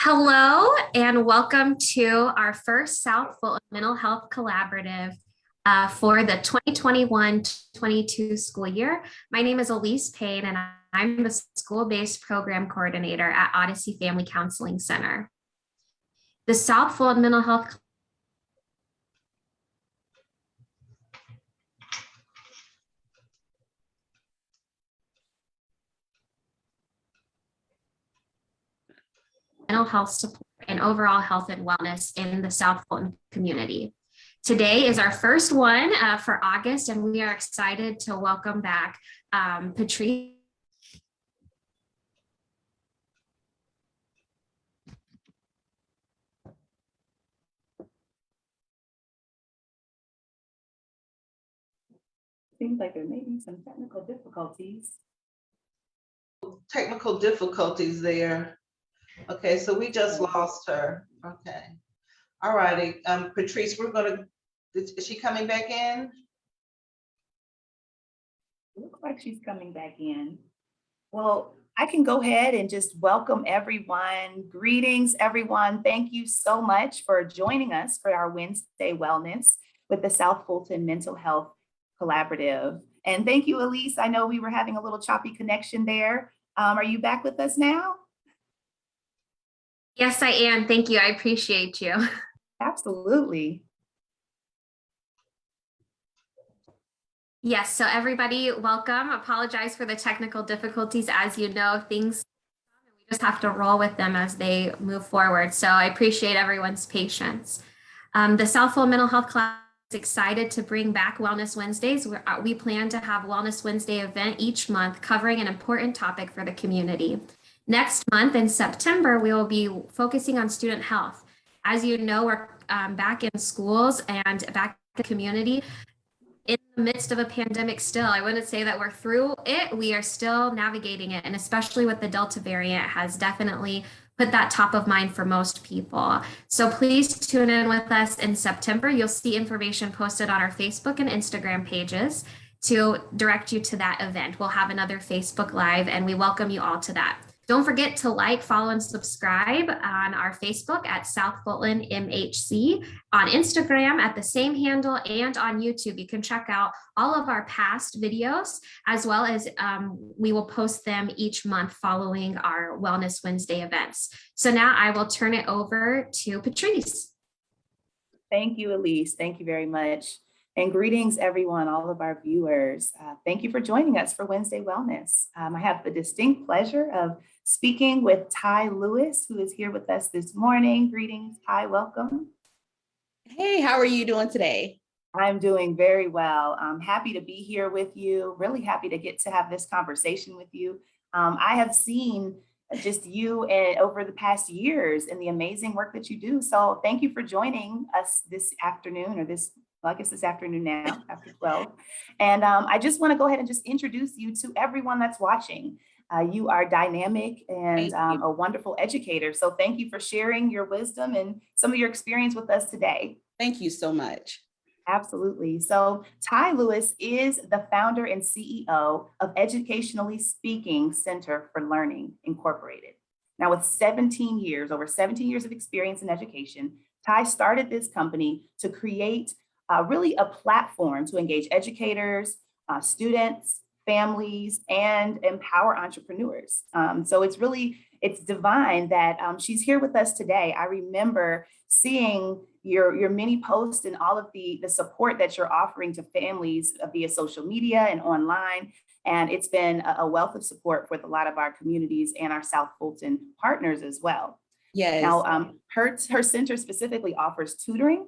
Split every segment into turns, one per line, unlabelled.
Hello and welcome to our first South Fulton Mental Health Collaborative for the 2021-22 school year. My name is Elise Payne and I'm the school-based program coordinator at Odyssey Family Counseling Center. The South Fulton Mental Health mental health support and overall health and wellness in the South Fulton community. Today is our first one for August, and we are excited to welcome back Patrice.
Seems like there may be some technical difficulties.
Technical difficulties there. Okay, so we just lost her. Okay. All righty. Patrice, is she coming back in?
Looks like she's coming back in. Well, I can go ahead and just welcome everyone. Greetings, everyone. Thank you so much for joining us for our Wednesday Wellness with the South Fulton Mental Health Collaborative. And thank you, Elise. I know we were having a little choppy connection there. Are you back with us now?
Yes, I am. Thank you. I appreciate you.
Absolutely.
Yes, so everybody, welcome. Apologize for the technical difficulties. As you know, we just have to roll with them as they move forward. So I appreciate everyone's patience. The South Fulton Mental Health Class is excited to bring back Wellness Wednesdays. We plan to have Wellness Wednesday event each month covering an important topic for the community. Next month in September, we will be focusing on student health. As you know, we're back in schools and back in the community in the midst of a pandemic still. I wouldn't say that we're through it. We are still navigating it. And especially with the Delta variant has definitely put that top of mind for most people. So please tune in with us in September. You'll see information posted on our Facebook and Instagram pages to direct you to that event. We'll have another Facebook Live and we welcome you all to that. Don't forget to like, follow, and subscribe on our Facebook at South Fulton MHC, on Instagram at the same handle, and on YouTube. You can check out all of our past videos, as well as we will post them each month following our Wellness Wednesday events. So now I will turn it over to Patrice.
Thank you, Elise. Thank you very much. And greetings, everyone, all of our viewers. Thank you for joining us for Wednesday Wellness. I have the distinct pleasure of speaking with Ty Lewis, who is here with us this morning. Greetings, Ty, welcome.
Hey, how are you doing today?
I'm doing very well. I'm happy to be here with you. Really happy to get to have this conversation with you. I have seen just you over the past years and the amazing work that you do. So thank you for joining us this afternoon, or I guess this afternoon now, after 12. And I just want to go ahead and just introduce you to everyone that's watching. You are dynamic and a wonderful educator. So thank you for sharing your wisdom and some of your experience with us today.
Thank you so much.
Absolutely. So Ty Lewis is the founder and CEO of Educationally Speaking Center for Learning Incorporated. Now with over 17 years of experience in education, Ty started this company to create really a platform to engage educators, students, families, and empower entrepreneurs. So it's divine that she's here with us today. I remember seeing your many posts and all of the support that you're offering to families via social media and online. And it's been a wealth of support for a lot of our communities and our South Fulton partners as well.
Yes.
Now, her center specifically offers tutoring,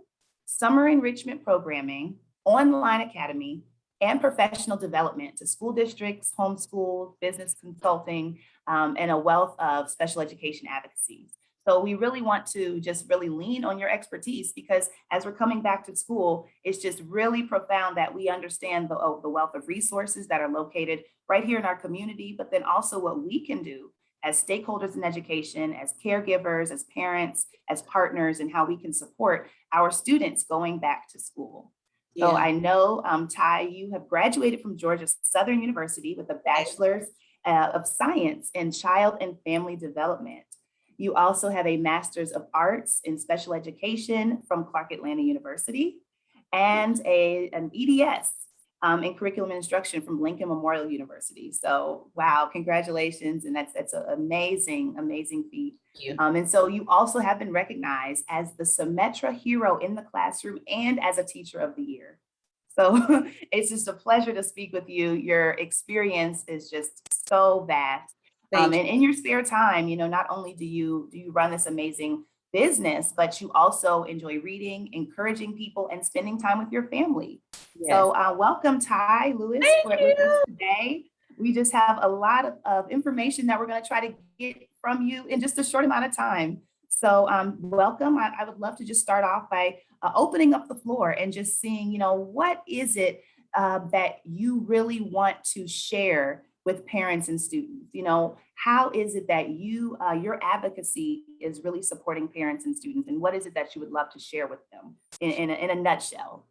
summer enrichment programming, online academy, and professional development to school districts, homeschool, business consulting, and a wealth of special education advocacies. So we really want to just really lean on your expertise, because as we're coming back to school, it's just really profound that we understand the wealth of resources that are located right here in our community, but then also what we can do as stakeholders in education, as caregivers, as parents, as partners, and how we can support our students going back to school. So I know, Ty, you have graduated from Georgia Southern University with a bachelor's of science in child and family development. You also have a Master's of Arts in Special Education from Clark Atlanta University and an EDS in Curriculum and Instruction from Lincoln Memorial University. So, wow, congratulations. And that's an amazing, amazing feat.
Thank you.
And so you also have been recognized as the Symetra Hero in the classroom and as a Teacher of the Year. So it's just a pleasure to speak with you. Your experience is just so vast.
Thank
And in your spare time, not only do you run this amazing business, but you also enjoy reading, encouraging people, and spending time with your family.
Yes.
So welcome, Ty Lewis, with us today. We just have a lot of information that we're going to try to get from you in just a short amount of time. So welcome. I would love to just start off by opening up the floor and just seeing, what is it that you really want to share with parents and students? How is it that your advocacy is really supporting parents and students? And what is it that you would love to share with them in a nutshell?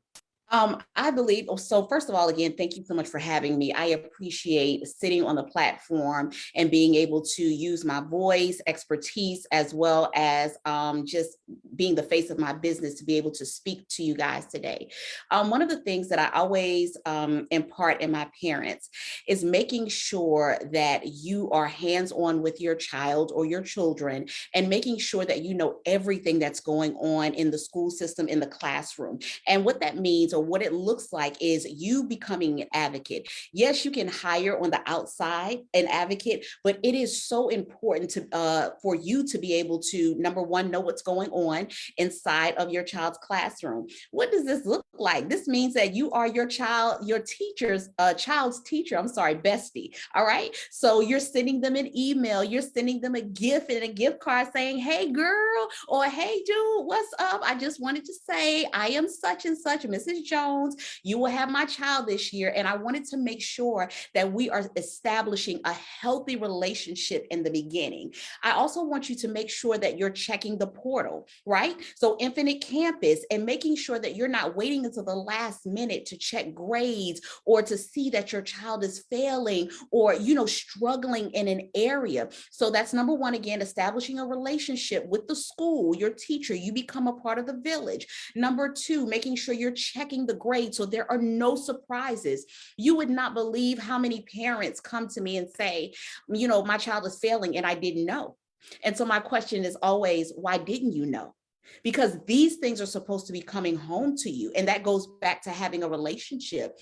I believe, so first of all, again, thank you so much for having me. I appreciate sitting on the platform and being able to use my voice, expertise, as well as just being the face of my business to be able to speak to you guys today. One of the things that I always impart in my parents is making sure that you are hands-on with your child or your children and making sure that you know everything that's going on in the school system, in the classroom. And what that means or what it looks like is you becoming an advocate. Yes, you can hire on the outside an advocate, but it is so important to for you to be able to, number one, know what's going on inside of your child's classroom. What does this look like? This means that you are your child's teacher, bestie. All right. So you're sending them an email, you're sending them a gift and a gift card saying, hey girl, or hey dude, what's up? I just wanted to say I am such and such, Mrs. Jones. You will have my child this year. And I wanted to make sure that we are establishing a healthy relationship in the beginning. I also want you to make sure that you're checking the portal, right? So Infinite Campus, and making sure that you're not waiting until the last minute to check grades or to see that your child is failing or, struggling in an area. So that's number one, again, establishing a relationship with the school, your teacher, you become a part of the village. Number two, making sure you're checking the grades so there are no surprises. You would not believe how many parents come to me and say, my child is failing and I didn't know. And so my question is always, why didn't you know? Because these things are supposed to be coming home to you. And that goes back to having a relationship.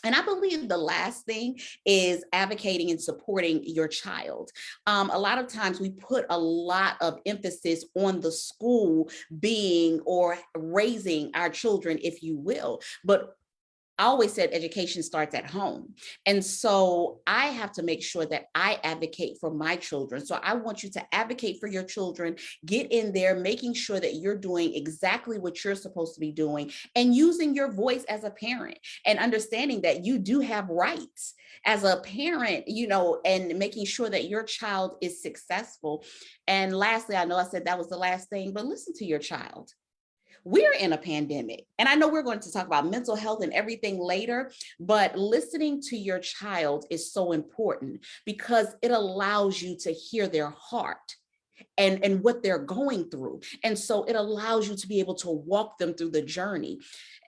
And I believe the last thing is advocating and supporting your child. A lot of times we put a lot of emphasis on the school being or raising our children, if you will, but I always said education starts at home. And so I have to make sure that I advocate for my children. So I want you to advocate for your children, get in there, making sure that you're doing exactly what you're supposed to be doing and using your voice as a parent and understanding that you do have rights as a parent, and making sure that your child is successful. And lastly, I know I said that was the last thing, but listen to your child. We're in a pandemic, and I know we're going to talk about mental health and everything later, but listening to your child is so important because it allows you to hear their heart and what they're going through. And so it allows you to be able to walk them through the journey.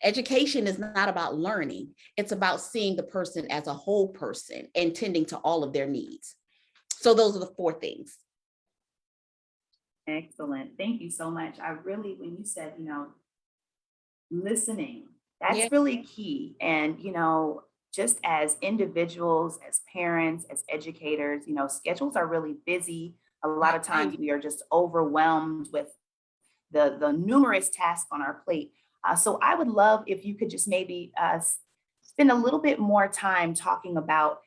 Education is not about learning. It's about seeing the person as a whole person and tending to all of their needs. So those are the four things.
Excellent. Thank you so much. When you said, listening, that's really key. And, just as individuals, as parents, as educators, schedules are really busy. A lot of times we are just overwhelmed with the numerous tasks on our plate. So I would love if you could just maybe spend a little bit more time talking about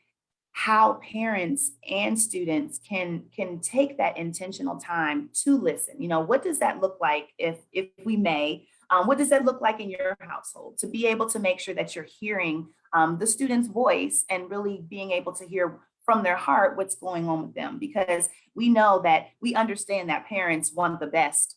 how parents and students can take that intentional time to listen. What does that look like if we may? What does that look like in your household to be able to make sure that you're hearing the student's voice and really being able to hear from their heart what's going on with them? Because we understand that parents want the best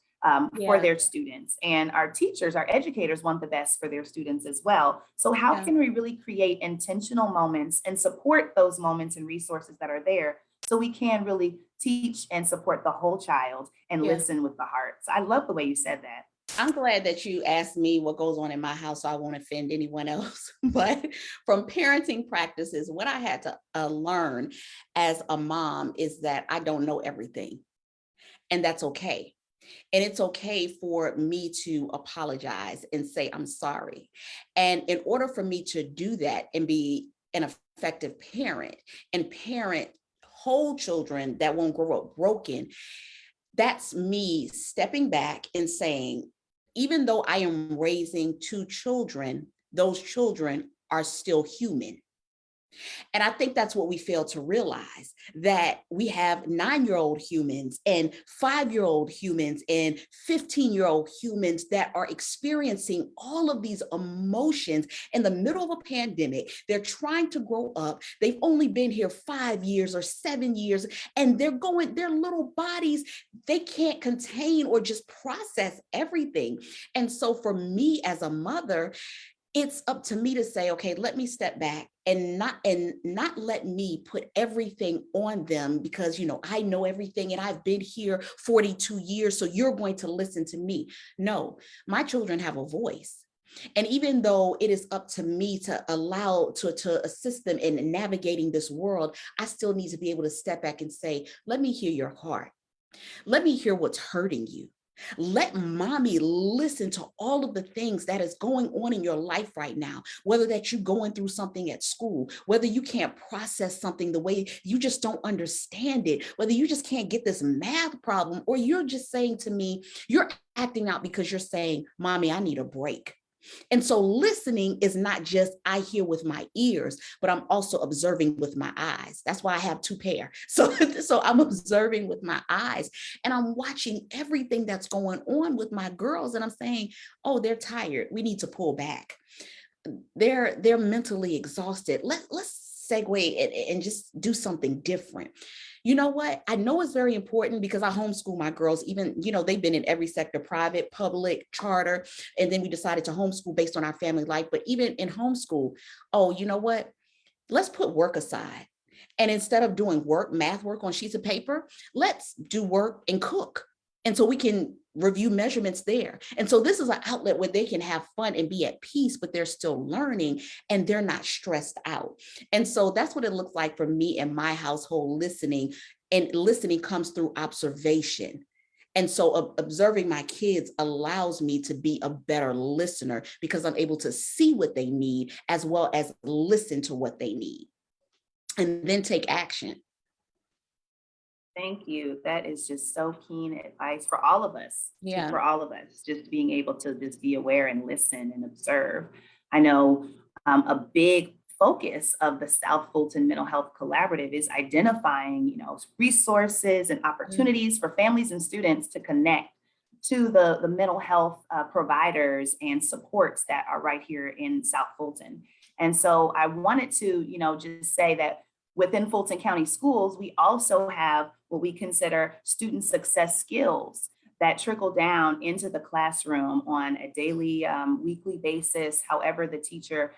for their students, and our teachers, our educators want the best for their students as well. So how can we really create intentional moments and support those moments and resources that are there so we can really teach and support the whole child and
Yeah.
listen with the heart. So I love the way you said that.
I'm glad that you asked me what goes on in my house, so I won't offend anyone else. But from parenting practices, what I had to learn as a mom is that I don't know everything, and that's okay. And it's okay for me to apologize and say, I'm sorry. And in order for me to do that and be an effective parent and parent whole children that won't grow up broken, that's me stepping back and saying, even though I am raising two children, those children are still human. And I think that's what we fail to realize, that we have 9-year-old humans and 5-year-old humans and 15-year-old humans that are experiencing all of these emotions in the middle of a pandemic. They're trying to grow up. They've only been here 5 years or 7 years, and their little bodies, they can't contain or just process everything. And so for me as a mother, it's up to me to say, okay, let me step back and not let me put everything on them because, I know everything and I've been here 42 years, so you're going to listen to me. No, my children have a voice. And even though it is up to me to to assist them in navigating this world, I still need to be able to step back and say, let me hear your heart. Let me hear what's hurting you. Let mommy listen to all of the things that is going on in your life right now, whether that you're going through something at school, whether you can't process something the way you just don't understand it, whether you just can't get this math problem, or you're just saying to me, you're acting out because you're saying, mommy, I need a break. And so listening is not just I hear with my ears, but I'm also observing with my eyes. That's why I have two pair. So I'm observing with my eyes and I'm watching everything that's going on with my girls. And I'm saying, oh, they're tired. We need to pull back. They're mentally exhausted. Let's segue and just do something different. You know what? I know it's very important because I homeschool my girls, even, they've been in every sector, private, public, charter, and then we decided to homeschool based on our family life. But even in homeschool, oh, you know what? Let's put work aside. And instead of doing math work on sheets of paper, let's do work and cook. And so we can review measurements there. And so this is an outlet where they can have fun and be at peace, but they're still learning and they're not stressed out. And so that's what it looks like for me and my household, listening. And listening comes through observation. And so observing my kids allows me to be a better listener because I'm able to see what they need as well as listen to what they need and then take action.
Thank you. That is just so keen advice for all of us.
Yeah.
For all of us, just being able to just be aware and listen and observe. I know a big focus of the South Fulton Mental Health Collaborative is identifying, resources and opportunities for families and students to connect to the mental health providers and supports that are right here in South Fulton. And so I wanted to, just say that within Fulton County Schools, we also have what we consider student success skills that trickle down into the classroom on a daily, weekly basis, however the teacher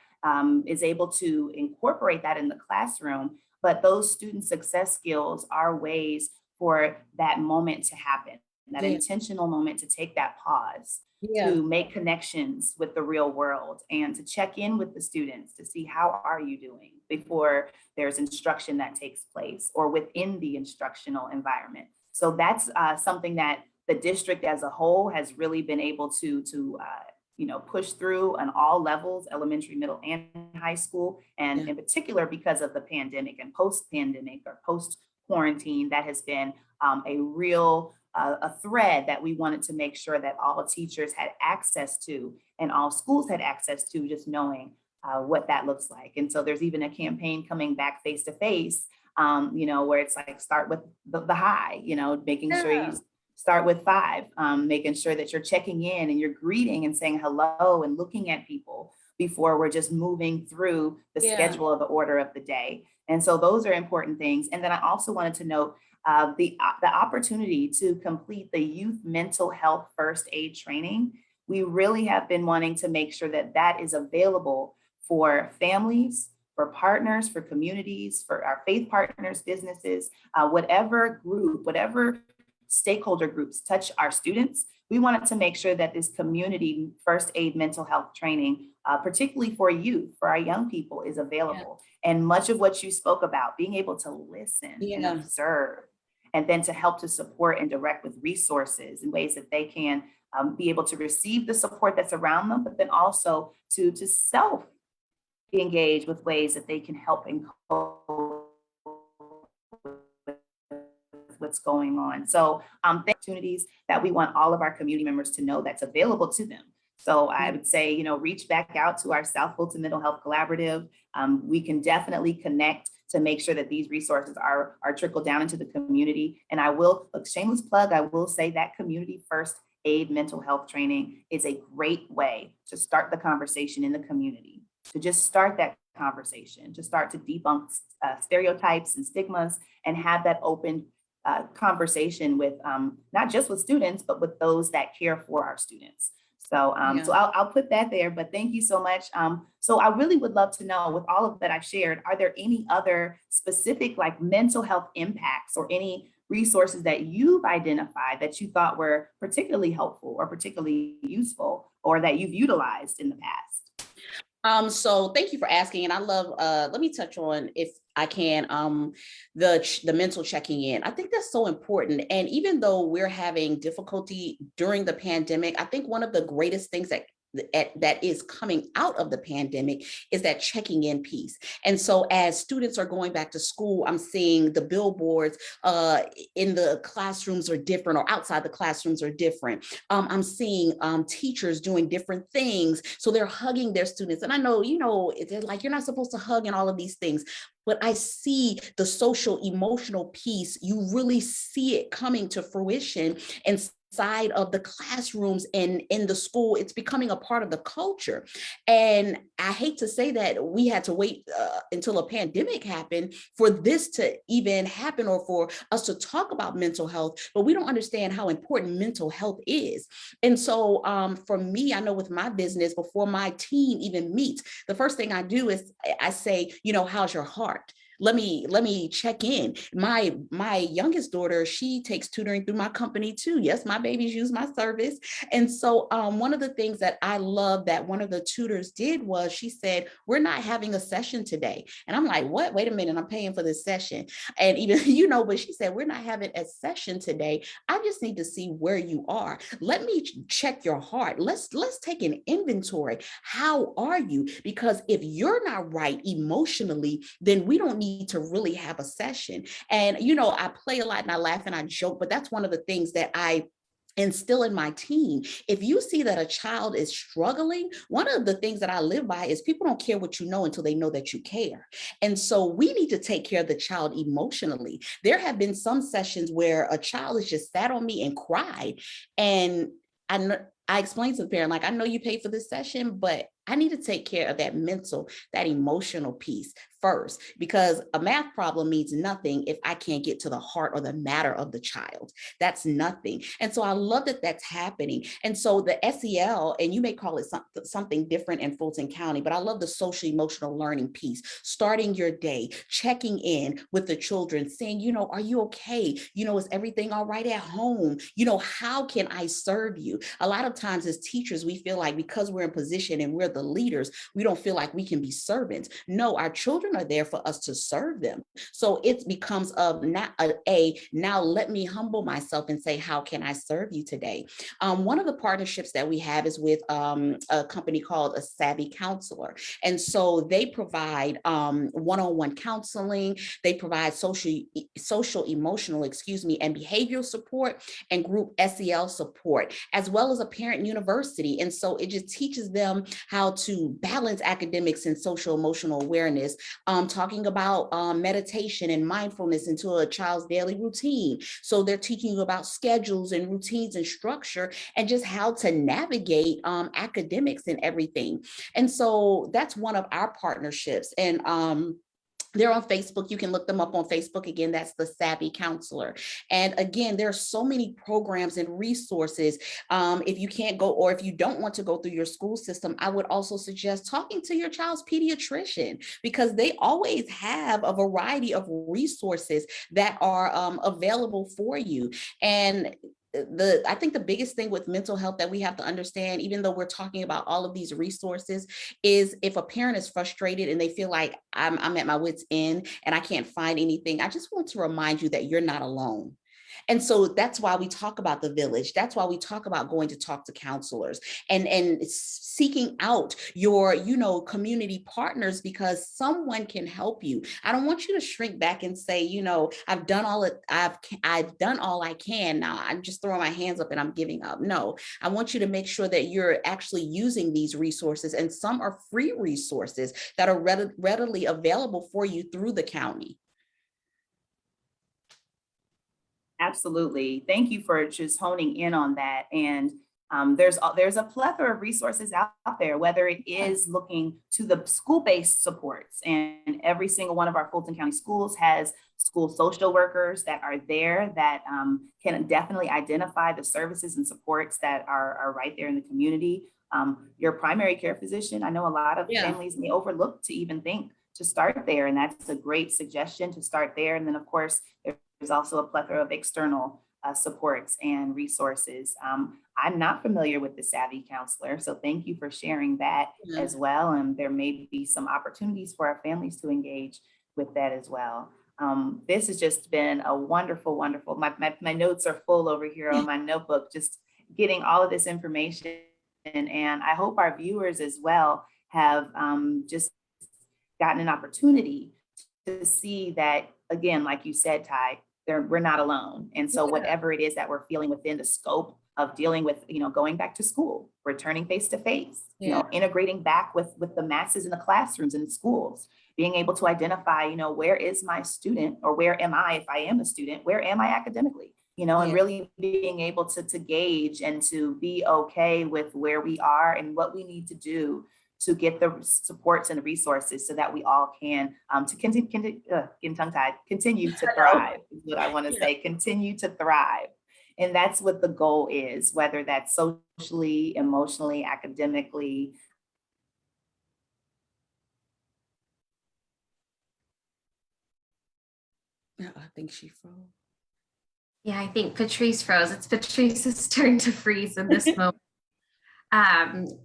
is able to incorporate that in the classroom. But those student success skills are ways for that moment to happen, that intentional moment to take that pause, to make connections with the real world and to check in with the students to see how are you doing before there's instruction that takes place or within the instructional environment. So that's something that the district as a whole has really been able to push through on all levels, elementary, middle, and high school. And in particular, because of the pandemic and post-pandemic or post-quarantine, that has been a real a thread that we wanted to make sure that all teachers had access to and all schools had access to, just knowing what that looks like. And so there's even a campaign coming back face to face, where it's like start with the high, making sure you start with 5, making sure that you're checking in and you're greeting and saying hello and looking at people before we're just moving through the schedule of the order of the day. And so those are important things. And then I also wanted to note the opportunity to complete the youth mental health first aid training. We really have been wanting to make sure that that is available for families, for partners, for communities, for our faith partners, businesses, whatever group, whatever stakeholder groups touch our students. We wanted to make sure that this community first aid mental health training, particularly for youth, for our young people, is available. And much of what you spoke about, being able to listen and observe, and then to help to support and direct with resources in ways that they can be able to receive the support that's around them, but then also to self engage with ways that they can help and cope with what's going on. So opportunities that we want all of our community members to know that's available to them. So I would say, reach back out to our South Fulton Mental Health Collaborative. We can definitely connect to make sure that these resources are trickled down into the community. And I will, a shameless plug, I will say that community first aid mental health training is a great way to start the conversation in the community, to just start that conversation, to start to debunk stereotypes and stigmas and have that open conversation with not just with students, but with those that care for our students. So, so I'll put that there, but thank you so much. So I really would love to know, with all of that I've shared, are there any other specific like mental health impacts or any resources that you've identified that you thought were particularly helpful or particularly useful or that you've utilized in the past?
So thank you for asking. And I love, let me touch on, if I can, the mental checking in. I think that's so important. And even though we're having difficulty during the pandemic, I think one of the greatest things that is coming out of the pandemic is that checking in piece. And so as students are going back to school, I'm seeing the billboards in the classrooms are different, or outside the classrooms are different. I'm seeing teachers doing different things. So they're hugging their students. And I know, they're like, you're not supposed to hug and all of these things. But I see the social emotional piece. You really see it coming to fruition inside of the classrooms and in the school. It's becoming a part of the culture. And I hate to say that we had to wait until a pandemic happened for this to even happen, or for us to talk about mental health, but we don't understand how important mental health is. And so for me, I know with my business, before my team even meets, the first thing I do is I say, how's your heart? Let me check in. My youngest daughter, she takes tutoring through my company too. Yes, my babies use my service. And so one of the things that I love that one of the tutors did was she said, we're not having a session today. And I'm like, what? Wait a minute, I'm paying for this session. And even, but she said, we're not having a session today. I just need to see where you are. Let me check your heart. Let's take an inventory. How are you? Because if you're not right emotionally, then we don't need to really have a session. And, I play a lot and I laugh and I joke, but that's one of the things that I instill in my team. If you see that a child is struggling, one of the things that I live by is people don't care what you know until they know that you care. And so we need to take care of the child emotionally. There have been some sessions where a child has just sat on me and cried. And I explained to the parent, I know you paid for this session, but I need to take care of that mental, that emotional piece first, because a math problem means nothing if I can't get to the heart or the matter of the child. That's nothing. And so I love that that's happening. And so the SEL, and you may call it something different in Fulton County, but I love the social emotional learning piece, starting your day, checking in with the children, saying, are you okay? Is everything all right at home? How can I serve you? A lot of times as teachers, we feel like because we're in position and we're the leaders, we don't feel like we can be servants. No, our children are there for us to serve them. So it becomes now let me humble myself and say, how can I serve you today? One of the partnerships that we have is with a company called A Savvy Counselor. And so they provide one-on-one counseling. They provide social emotional, and behavioral support and group SEL support, as well as a parent university. And so it just teaches them how to balance academics and social emotional awareness, talking about meditation and mindfulness into a child's daily routine. So they're teaching you about schedules and routines and structure and just how to navigate academics and everything. And so that's one of our partnerships. And They're on Facebook. You can look them up on Facebook. Again, that's the Savvy Counselor. And again, there are so many programs and resources. If you can't go, or if you don't want to go through your school system, I would also suggest talking to your child's pediatrician, because they always have a variety of resources that are available for you. And I think the biggest thing with mental health that we have to understand, even though we're talking about all of these resources, is if a parent is frustrated and they feel like I'm at my wit's end and I can't find anything, I just want to remind you that you're not alone. And so that's why we talk about the village. That's why we talk about going to talk to counselors and seeking out your, community partners, because someone can help you. I don't want you to shrink back and say, I've done all I can. Now I'm just throwing my hands up and I'm giving up. No, I want you to make sure that you're actually using these resources, and some are free resources that are readily available for you through the county.
Absolutely. Thank you for just honing in on that. And there's a plethora of resources out there, whether it is looking to the school-based supports, and every single one of our Fulton County schools has school social workers that are there that can definitely identify the services and supports that are right there in the community. Your primary care physician, I know a lot of families may overlook to even think to start there, and that's a great suggestion to start there. And then of course, there's also a plethora of external supports and resources. I'm not familiar with the Savvy Counselor, so thank you for sharing that as well. And there may be some opportunities for our families to engage with that as well. This has just been a wonderful, my notes are full over here on my notebook, just getting all of this information. And I hope our viewers as well have just gotten an opportunity to see that, again, like you said, Ty, we're not alone. And so whatever it is that we're feeling within the scope of dealing with, going back to school, returning face to face, integrating back with the masses in the classrooms and the schools, being able to identify, where is my student, or where am I, if I am a student, where am I academically, and really being able to gauge and to be okay with where we are and what we need to do to get the supports and the resources so that we all can continue to thrive, is what I want to say, continue to thrive. And that's what the goal is, whether that's socially, emotionally, academically.
I think she froze.
Yeah, I think Patrice froze. It's Patrice's turn to freeze in this moment.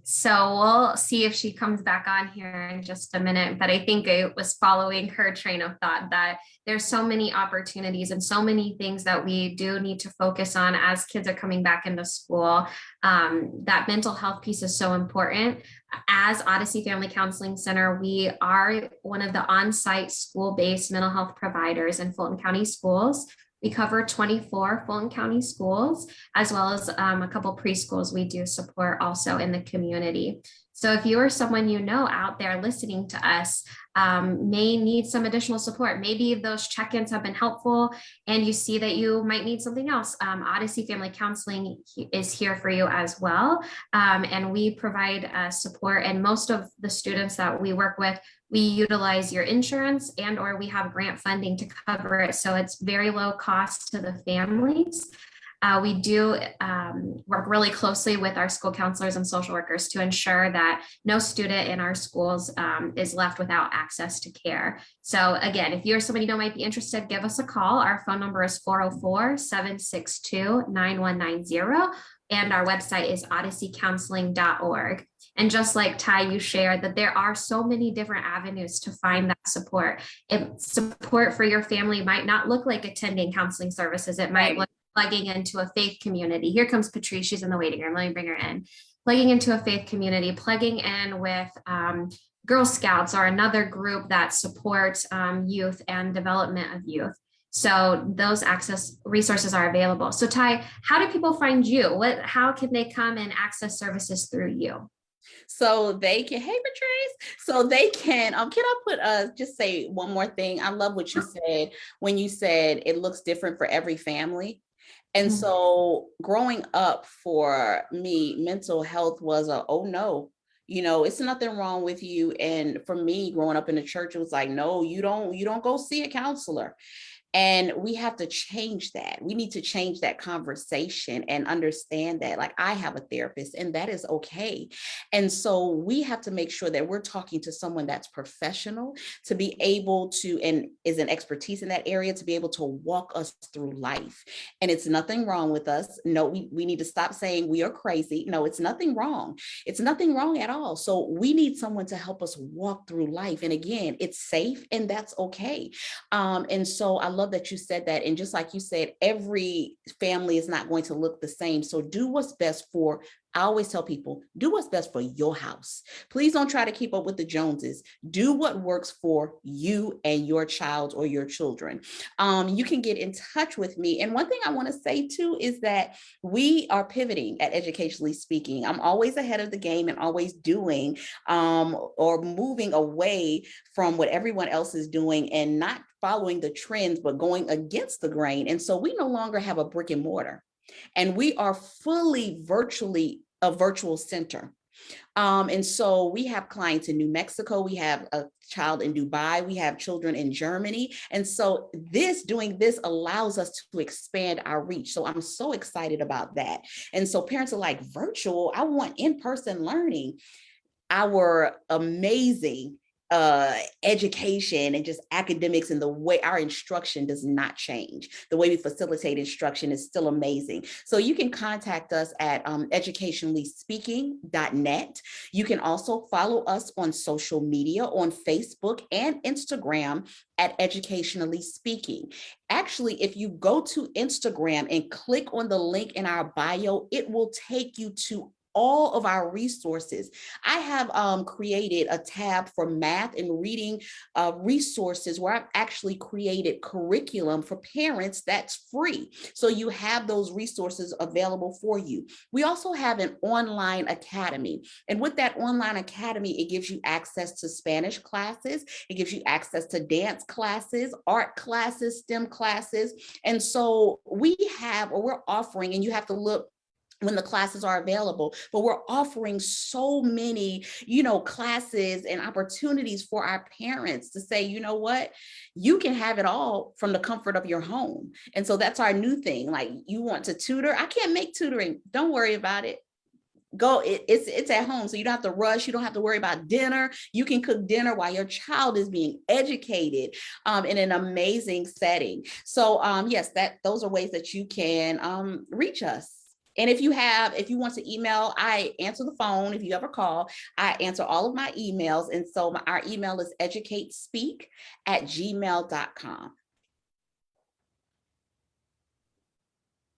So we'll see if she comes back on here in just a minute, but I think it was following her train of thought that there's so many opportunities and so many things that we do need to focus on as kids are coming back into school. That mental health piece is so important. As Odyssey Family Counseling Center, we are one of the on-site school-based mental health providers in Fulton County schools. We cover 24 Fulton County schools, as well as a couple preschools we do support also in the community. So if you or someone out there listening to us may need some additional support, maybe those check-ins have been helpful and you see that you might need something else, Odyssey Family Counseling is here for you as well. And we provide support, and most of the students that we work with, we utilize your insurance or we have grant funding to cover it. So it's very low cost to the families. We do work really closely with our school counselors and social workers to ensure that no student in our schools is left without access to care. So again, if you're somebody who might be interested, give us a call. Our phone number is 404-762-9190. And our website is odysseycounseling.org. And just like Ty, you shared that there are so many different avenues to find that support. Support for your family might not look like attending counseling services. It might look plugging into a faith community. Here comes Patrice, she's in the waiting room. Let me bring her in. Plugging into a faith community, plugging in with Girl Scouts or another group that supports youth and development of youth. So those access resources are available. So Ty, how do people find you? How can they come and access services through you?
So they can, hey Patrice, so they can I put just say one more thing? I love what you said when you said it looks different for every family. And so growing up for me, mental health was oh no, You know, it's nothing wrong with you. And for me, growing up in the church, it was like, no, you don't go see a counselor. And we have to change that. We need to change that conversation and understand that, like, I have a therapist and that is okay. And so we have to make sure that we're talking to someone that's professional, to be able to, and is an expertise in that area, to be able to walk us through life. And it's nothing wrong with us. No, we need to stop saying we are crazy. No, it's nothing wrong. It's nothing wrong at all. So we need someone to help us walk through life. And again, it's safe and that's okay. And so I love that you said that. And just like you said, every family is not going to look the same. So do what's best for, I always tell people, do what's best for your house. Please don't try to keep up with the Joneses. Do what works for you and your child or your children. You can get in touch with me. And one thing I want to say too is that we are pivoting at Educationally Speaking. I'm always ahead of the game and always doing or moving away from what everyone else is doing and not following the trends, but going against the grain. And so we no longer have a brick and mortar. And we are fully virtually a virtual center. And so we have clients in New Mexico, we have a child in Dubai, we have children in Germany. And so doing this allows us to expand our reach. So I'm so excited about that. And so parents are like, virtual, I want in-person learning. Our amazing education and just academics and the way our instruction does not change. The way we facilitate instruction is still amazing. So you can contact us at educationallyspeaking.net. You can also follow us on social media on Facebook and Instagram at Educationally Speaking. Actually, if you go to Instagram and click on the link in our bio, it will take you to all of our resources. I have created a tab for math and reading resources where I've actually created curriculum for parents that's free. So you have those resources available for you. We also have an online academy. And with that online academy, it gives you access to Spanish classes. It gives you access to dance classes, art classes, STEM classes. And so we're offering, and you have to look when the classes are available, but we're offering so many, classes and opportunities for our parents to say, you know what, you can have it all from the comfort of your home. And so that's our new thing. Like, you want to tutor? I can't make tutoring. Don't worry about it. It's at home. So you don't have to rush. You don't have to worry about dinner. You can cook dinner while your child is being educated in an amazing setting. So yes, those are ways that you can reach us. And if you want to email, I answer the phone. If you ever call, I answer all of my emails. And so our email is educatespeak@gmail.com.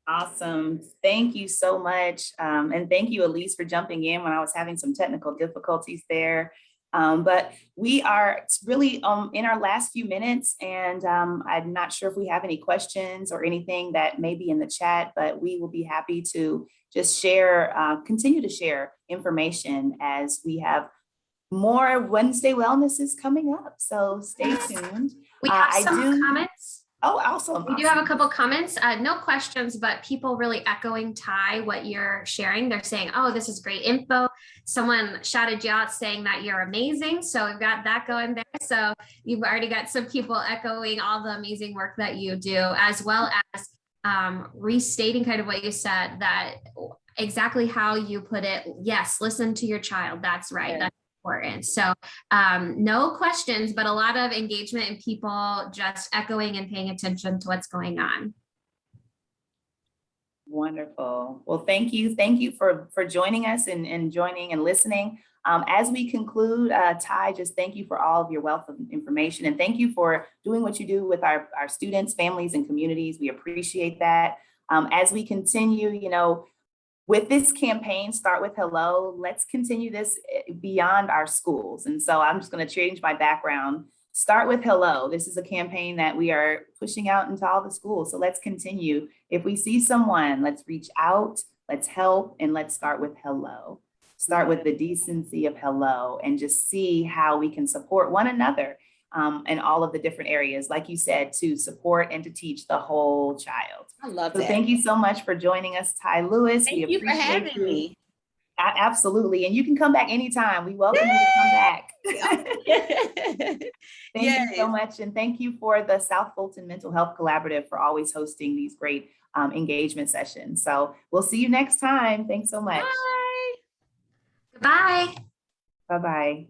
Awesome. Thank you so much. And thank you, Elise, for jumping in when I was having some technical difficulties there. But we are really in our last few minutes, and I'm not sure if we have any questions or anything that may be in the chat, but we will be happy to just continue to share information as we have more Wednesday Wellnesses coming up. So stay tuned.
We have some comments.
Oh, awesome.
We do have a couple comments, no questions, but people really echoing Ty, what you're sharing. They're saying, oh, this is great info. Someone shouted you out saying that you're amazing. So we've got that going there. So you've already got some people echoing all the amazing work that you do, as well as restating kind of what you said, that exactly how you put it. Yes, listen to your child. That's right. That's important. So no questions, but a lot of engagement and people just echoing and paying attention to what's going on.
Wonderful. Well, thank you. Thank you for joining us and joining and listening. As we conclude, Ty, just thank you for all of your wealth of information, and thank you for doing what you do with our students, families, and communities. We appreciate that. As we continue, with this campaign, Start with Hello, let's continue this beyond our schools. And so I'm just going to change my background. Start with Hello. This is a campaign that we are pushing out into all the schools. So let's continue. If we see someone, let's reach out, let's help, and let's start with hello. Start with the decency of hello and just see how we can support one another in all of the different areas, like you said, to support and to teach the whole child.
I love
So
that.
thank you so much for joining us, Ty Lewis.
Thank you for having me.
Absolutely. And you can come back anytime. We welcome you to come back. Thank you so
Yes.
much. And thank you for the South Fulton Mental Health Collaborative for always hosting these great engagement sessions. So we'll see you next time. Thanks so much.
Bye.
Goodbye.
Bye-bye.